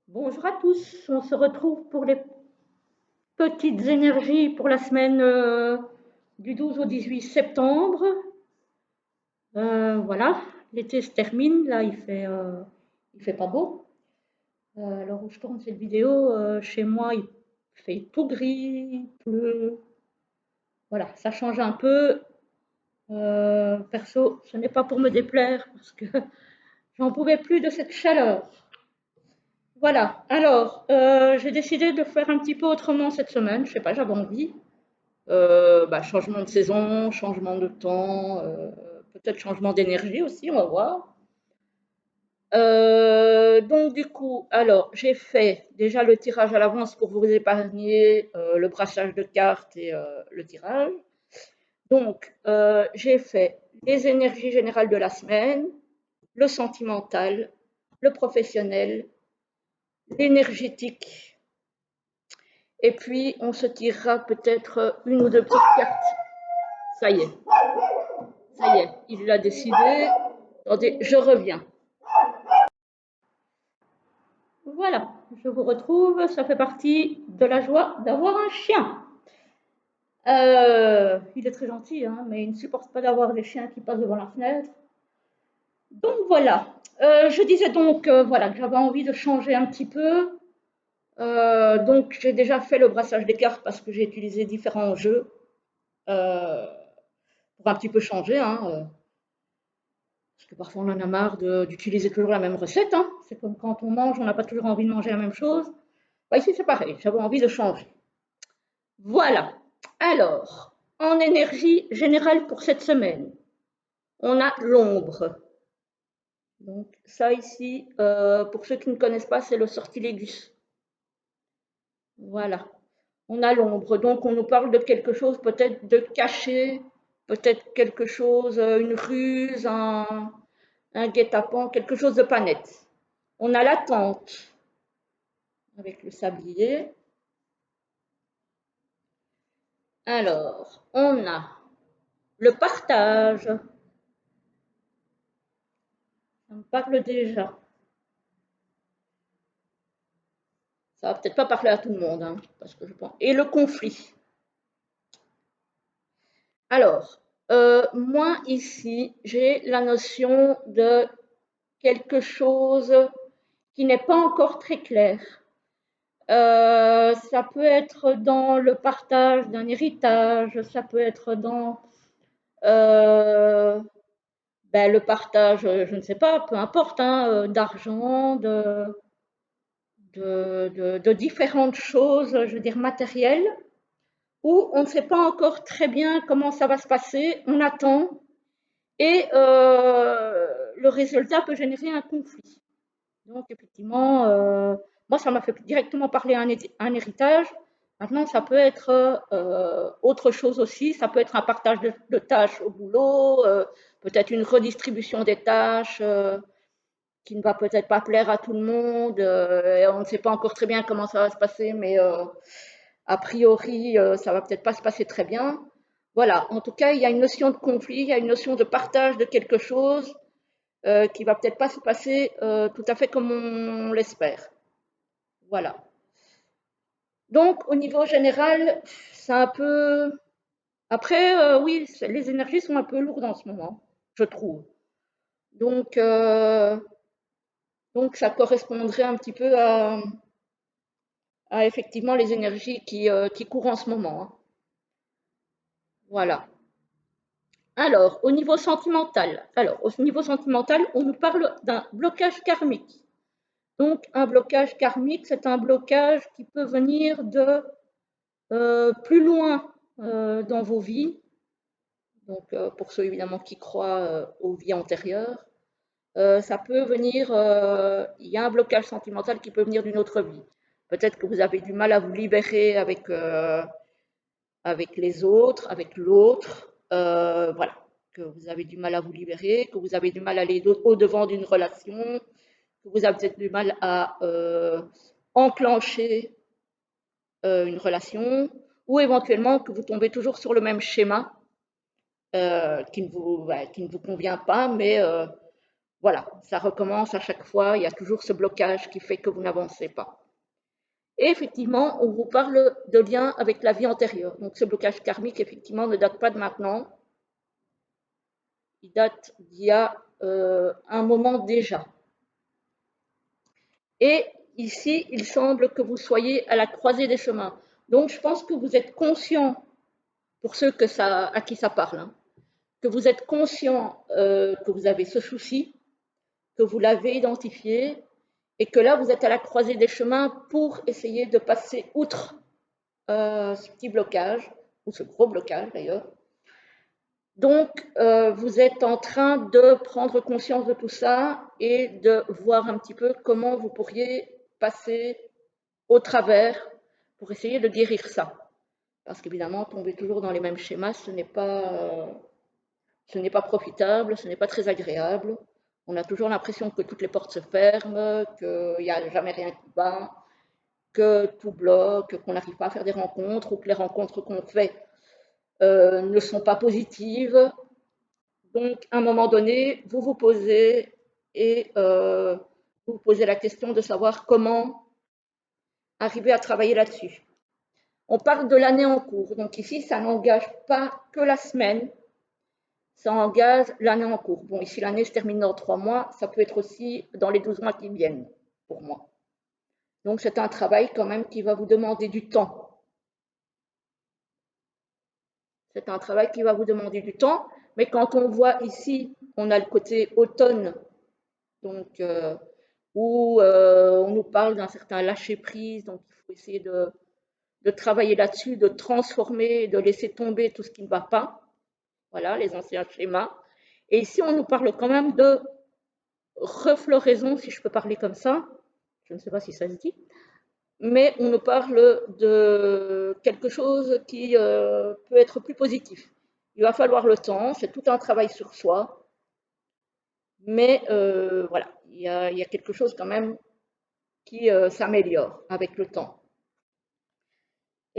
Bonjour à tous, on se retrouve pour les petites énergies pour la semaine du 12 au 18 septembre. Voilà, l'été se termine, là il fait pas beau. Alors où je tourne cette vidéo, chez moi il fait tout gris, il pleut. Voilà, ça change un peu. Perso, ce n'est pas pour me déplaire parce que j'en pouvais plus de cette chaleur. Voilà, alors j'ai décidé de faire un petit peu autrement cette semaine, je sais pas, j'avais envie. Changement de saison, changement de temps, peut-être changement d'énergie aussi, on va voir. Donc du coup, alors j'ai fait déjà le tirage à l'avance pour vous épargner le brassage de cartes et le tirage. Donc j'ai fait les énergies générales de la semaine, le sentimental, le professionnel, l'énergétique, et puis on se tirera peut-être une ou deux petites cartes. Ça y est. Ça y est, il l'a décidé. Attendez, je reviens. Voilà, je vous retrouve. Ça fait partie de la joie d'avoir un chien. Il est très gentil, hein, mais il ne supporte pas d'avoir des chiens qui passent devant la fenêtre. Donc voilà. Je disais donc voilà, que j'avais envie de changer un petit peu. Donc j'ai déjà fait le brassage des cartes parce que j'ai utilisé différents jeux euh, pour un petit peu changer. Hein. Parce que parfois on en a marre d'utiliser toujours la même recette. Hein. C'est comme quand on mange, on n'a pas toujours envie de manger la même chose. Bah, ici c'est pareil, j'avais envie de changer. Voilà. Alors, en énergie générale pour cette semaine, on a l'ombre. Donc ça ici, pour ceux qui ne connaissent pas, c'est le sortilégus. Voilà. On a l'ombre. Donc on nous parle de quelque chose peut-être de caché, peut-être quelque chose, une ruse, un guet-apens, quelque chose de pas net. On a l'attente avec le sablier. Alors, on a le partage. Ça me parle déjà. Ça va peut-être pas parler à tout le monde, hein, parce que je pense. Et le conflit. Alors, moi ici, j'ai la notion de quelque chose qui n'est pas encore très clair. Ça peut être dans le partage d'un héritage, ça peut être dans euh, le partage, je ne sais pas, peu importe, hein, d'argent, de différentes choses, je veux dire matérielles, où on ne sait pas encore très bien comment ça va se passer, on attend, et le résultat peut générer un conflit. Donc effectivement, moi ça m'a fait directement parler un héritage. Maintenant, ça peut être autre chose aussi, ça peut être un partage de tâches au boulot, peut-être une redistribution des tâches. Qui ne va peut-être pas plaire à tout le monde. Et on ne sait pas encore très bien comment ça va se passer, mais a priori, ça va peut-être pas se passer très bien. Voilà, en tout cas, il y a une notion de conflit, il y a une notion de partage de quelque chose qui va peut-être pas se passer tout à fait comme on l'espère. Voilà. Donc, au niveau général, c'est un peu. Après, oui, les énergies sont un peu lourdes en ce moment, je trouve. Donc, euh, donc ça correspondrait un petit peu à effectivement les énergies qui courent en ce moment. Hein. Voilà. Alors, au niveau sentimental, on nous parle d'un blocage karmique. Donc, un blocage karmique, c'est un blocage qui peut venir de plus loin dans vos vies. Donc, pour ceux évidemment qui croient aux vies antérieures, ça peut venir, il y a un blocage sentimental qui peut venir d'une autre vie. Peut-être que vous avez du mal à vous libérer avec les autres, avec l'autre, voilà, que vous avez du mal à vous libérer, que vous avez du mal à aller au-devant d'une relation, que vous avez peut-être du mal à enclencher une relation, ou éventuellement que vous tombez toujours sur le même schéma qui ne vous convient pas, mais voilà, ça recommence à chaque fois, il y a toujours ce blocage qui fait que vous n'avancez pas. Et effectivement, on vous parle de lien avec la vie antérieure. Donc ce blocage karmique, effectivement, ne date pas de maintenant, il date d'il y a un moment déjà. Et ici, il semble que vous soyez à la croisée des chemins. Donc je pense que vous êtes conscient, pour ceux à qui ça parle, hein, que vous êtes conscient que vous avez ce souci, que vous l'avez identifié, et que là, vous êtes à la croisée des chemins pour essayer de passer outre ce petit blocage, ou ce gros blocage d'ailleurs. Donc, vous êtes en train de prendre conscience de tout ça et de voir un petit peu comment vous pourriez passer au travers pour essayer de guérir ça. Parce qu'évidemment, tomber toujours dans les mêmes schémas, ce n'est pas profitable, ce n'est pas très agréable. On a toujours l'impression que toutes les portes se ferment, qu'il n'y a jamais rien qui va, que tout bloque, qu'on n'arrive pas à faire des rencontres ou que les rencontres qu'on fait ne sont pas positives. Donc, à un moment donné, vous vous posez et vous vous posez la question de savoir comment arriver à travailler là-dessus. On parle de l'année en cours. Donc ici, ça n'engage pas que la semaine, ça engage l'année en cours. Bon, ici, l'année se termine dans 3 mois, ça peut être aussi dans les 12 mois qui viennent, pour moi. Donc, c'est un travail quand même qui va vous demander du temps. C'est un travail qui va vous demander du temps, mais quand on voit ici, on a le côté automne, donc où on nous parle d'un certain lâcher-prise, donc il faut essayer de travailler là-dessus, de transformer, de laisser tomber tout ce qui ne va pas, voilà, les anciens schémas. Et ici, on nous parle quand même de refloraison, si je peux parler comme ça, je ne sais pas si ça se dit, mais on nous parle de quelque chose qui peut être plus positif. Il va falloir le temps, c'est tout un travail sur soi, mais voilà, il y a quelque chose quand même qui s'améliore avec le temps.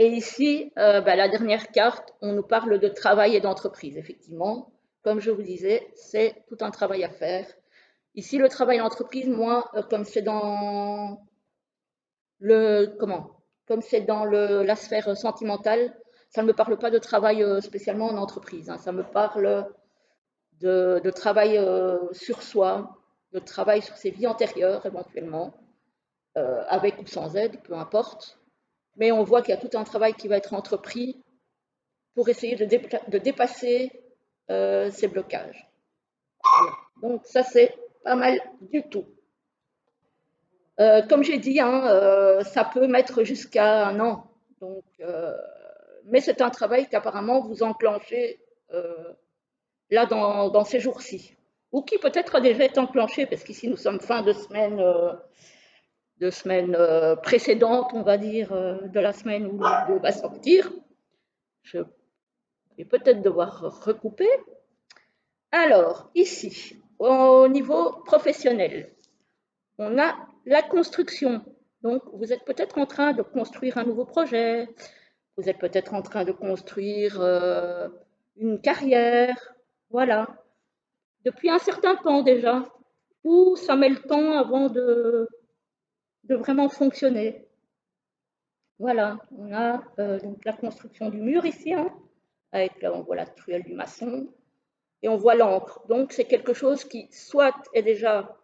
Et ici, la dernière carte, on nous parle de travail et d'entreprise, effectivement. Comme je vous disais, c'est tout un travail à faire. Ici, le travail d'entreprise, moi, comme c'est dans comme c'est dans la sphère sentimentale, ça ne me parle pas de travail spécialement en entreprise, hein. Ça me parle de travail sur soi, de travail sur ses vies antérieures éventuellement, avec ou sans aide, peu importe. Mais on voit qu'il y a tout un travail qui va être entrepris pour essayer de dépasser ces blocages. Voilà. Donc ça, c'est pas mal du tout. Comme j'ai dit, hein, ça peut mettre jusqu'à un an. Donc, mais c'est un travail qu'apparemment vous enclenchez là dans ces jours-ci. Ou qui peut-être a déjà été enclenché, parce qu'ici nous sommes fin de semaine précédente, on va dire, de la semaine où le vidéo va sortir. Je vais peut-être devoir recouper. Alors, ici, au niveau professionnel, on a la construction. Donc, vous êtes peut-être en train de construire un nouveau projet, vous êtes peut-être en train de construire une carrière, voilà, depuis un certain temps déjà, ou ça met le temps avant de vraiment fonctionner. Voilà, on a donc la construction du mur ici, hein, avec là on voit la truelle du maçon, et on voit l'encre. Donc c'est quelque chose qui soit est déjà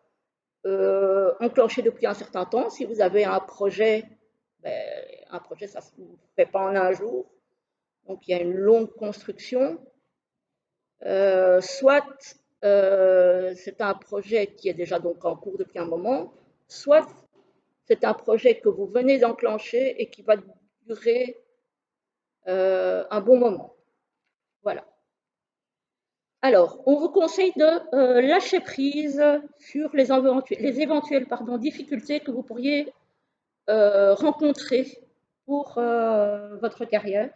enclenché depuis un certain temps. Si vous avez un projet, un projet ça ne se fait pas en un jour, donc il y a une longue construction. Soit c'est un projet qui est déjà donc en cours depuis un moment, soit c'est un projet que vous venez d'enclencher et qui va durer un bon moment. Voilà. Alors, on vous conseille de lâcher prise sur les éventuelles difficultés que vous pourriez rencontrer pour votre carrière.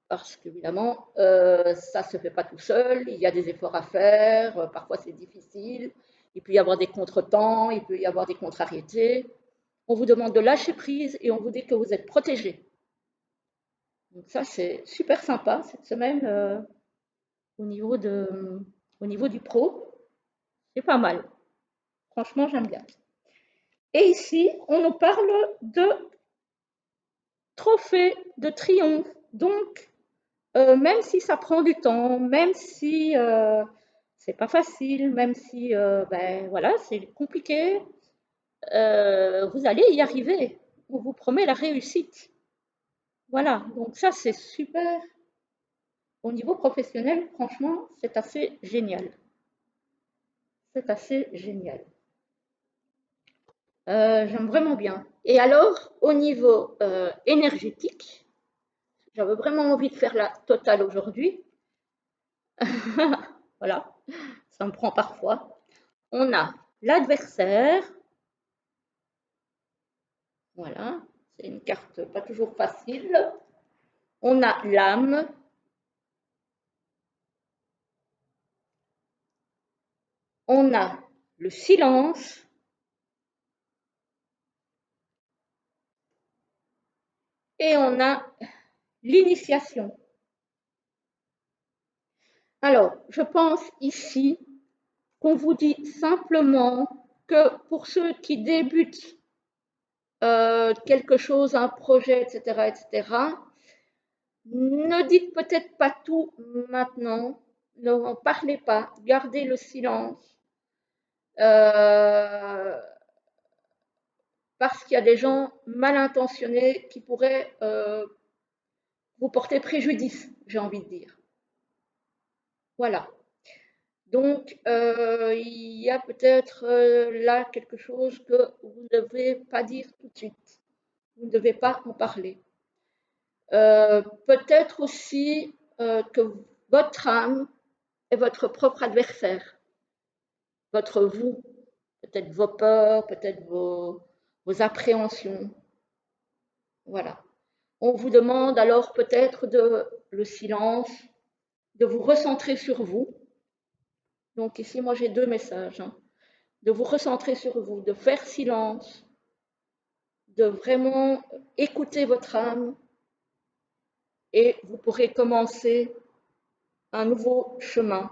Parce qu'évidemment, ça ne se fait pas tout seul, il y a des efforts à faire, parfois c'est difficile, il peut y avoir des contretemps, il peut y avoir des contrariétés. On vous demande de lâcher prise et on vous dit que vous êtes protégé. Donc ça, c'est super sympa cette semaine au niveau du pro. C'est pas mal. Franchement, j'aime bien. Et ici, on nous parle de trophée, de triomphe. Donc, même si ça prend du temps, même si c'est pas facile, même si ben voilà, c'est compliqué, vous allez y arriver. On vous promet la réussite. Voilà, donc ça c'est super. Au niveau professionnel, franchement, c'est assez génial. C'est assez génial. J'aime vraiment bien. Et alors, au niveau énergétique, j'avais vraiment envie de faire la totale aujourd'hui. Voilà, ça me prend parfois. On a l'adversaire. Voilà, c'est une carte pas toujours facile. On a l'âme. On a le silence. Et on a l'initiation. Alors, je pense ici qu'on vous dit simplement que pour ceux qui débutent quelque chose, un projet, etc., etc., ne dites peut-être pas tout maintenant, ne parlez pas, gardez le silence, euh, parce qu'il y a des gens mal intentionnés qui pourraient vous porter préjudice, j'ai envie de dire. Voilà. Donc, il y a peut-être là quelque chose que vous ne devez pas dire tout de suite. Vous ne devez pas en parler. Peut-être aussi que votre âme est votre propre adversaire, votre vous, peut-être vos peurs, peut-être vos appréhensions. Voilà. On vous demande alors peut-être de le silence, de vous recentrer sur vous. Donc ici, moi j'ai deux messages. Hein. De vous recentrer sur vous, de faire silence, de vraiment écouter votre âme et vous pourrez commencer un nouveau chemin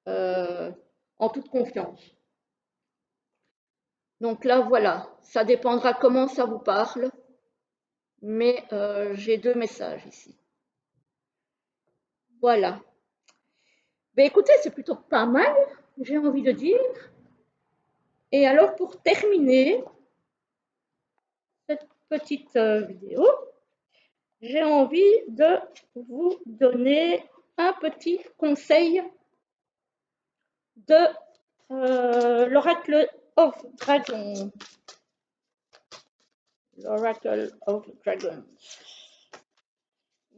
euh, en toute confiance. Donc là, voilà, ça dépendra comment ça vous parle, mais j'ai deux messages ici. Voilà. Ben écoutez, c'est plutôt pas mal, j'ai envie de dire. Et alors, pour terminer cette petite vidéo, j'ai envie de vous donner un petit conseil de l'Oracle of Dragon. L'Oracle of Dragon.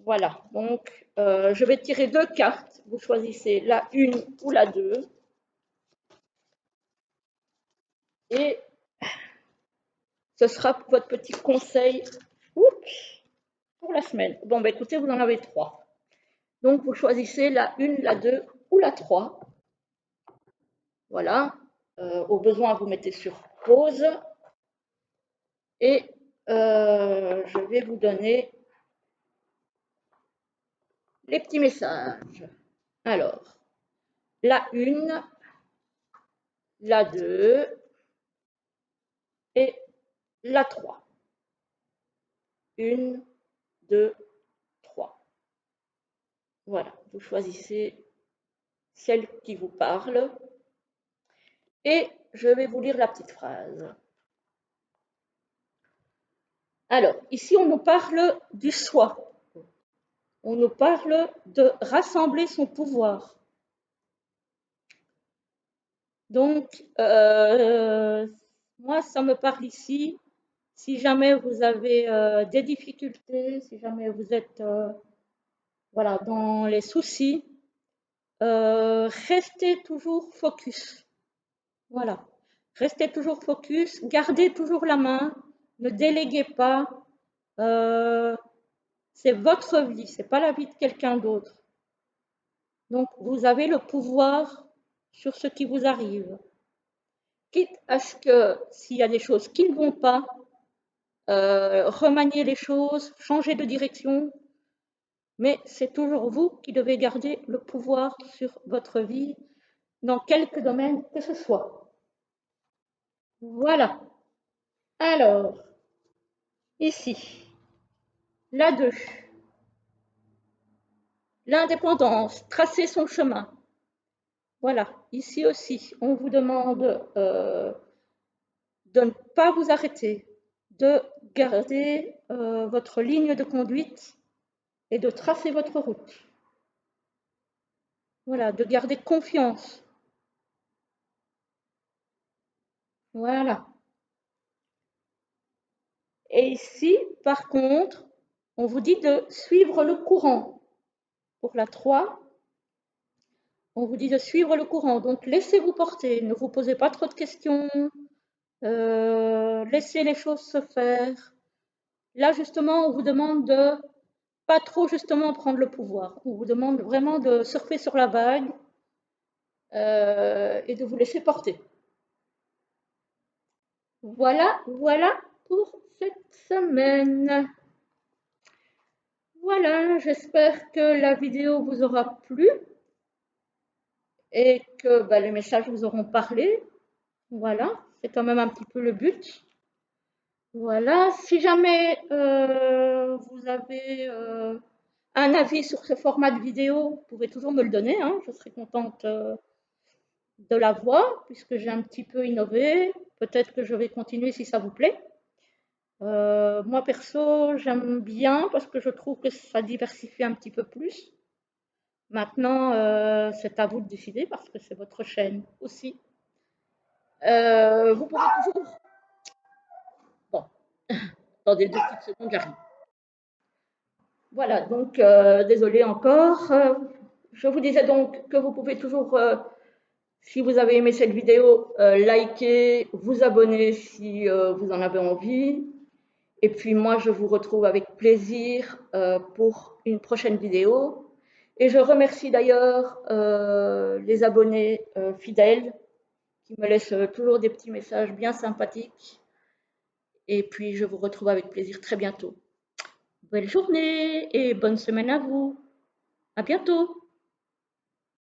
Voilà, donc je vais tirer deux cartes. Vous choisissez la une ou la deux. Et ce sera votre petit conseil pour la semaine. Bon, bah écoutez, vous en avez trois. Donc vous choisissez la une, la deux ou la trois. Voilà. Au besoin, vous mettez sur pause. Et je vais vous donner les petits messages. Alors, la une, la deux et la trois. Une, deux, trois. Voilà, vous choisissez celle qui vous parle. Et je vais vous lire la petite phrase. Alors, ici, on nous parle du soi. On nous parle de rassembler son pouvoir. Donc, moi, ça me parle ici. Si jamais vous avez des difficultés, si jamais vous êtes voilà, dans les soucis, restez toujours focus. Voilà. Restez toujours focus, gardez toujours la main, ne déléguez pas. C'est votre vie, c'est pas la vie de quelqu'un d'autre. Donc, vous avez le pouvoir sur ce qui vous arrive. Quitte à ce que, s'il y a des choses qui ne vont pas, remanier les choses, changer de direction, mais c'est toujours vous qui devez garder le pouvoir sur votre vie dans quelque domaine que ce soit. Voilà. Alors, ici, la 2, l'indépendance, tracer son chemin. Voilà, ici aussi, on vous demande de ne pas vous arrêter, de garder votre ligne de conduite et de tracer votre route. Voilà, de garder confiance. Voilà. Et ici, par contre, on vous dit de suivre le courant. Pour la 3, on vous dit de suivre le courant. Donc, laissez-vous porter. Ne vous posez pas trop de questions. Laissez les choses se faire. Là, justement, on vous demande de pas trop, justement, prendre le pouvoir. On vous demande vraiment de surfer sur la vague et de vous laisser porter. Voilà, voilà pour cette semaine. Voilà, j'espère que la vidéo vous aura plu et que les messages vous auront parlé. Voilà, c'est quand même un petit peu le but. Voilà, si jamais vous avez un avis sur ce format de vidéo, vous pouvez toujours me le donner, hein, je serai contente de la voir puisque j'ai un petit peu innové. Peut-être que je vais continuer si ça vous plaît. Moi perso, j'aime bien parce que je trouve que ça diversifie un petit peu plus. Maintenant, c'est à vous de décider parce que c'est votre chaîne aussi. Vous pouvez toujours... Bon, attendez 2 petites secondes, j'arrive. Voilà, donc désolé encore. Je vous disais donc que vous pouvez toujours, si vous avez aimé cette vidéo, liker, vous abonner si vous en avez envie. Et puis moi, je vous retrouve avec plaisir pour une prochaine vidéo. Et je remercie d'ailleurs les abonnés fidèles qui me laissent toujours des petits messages bien sympathiques. Et puis je vous retrouve avec plaisir très bientôt. Belle journée et bonne semaine à vous. À bientôt.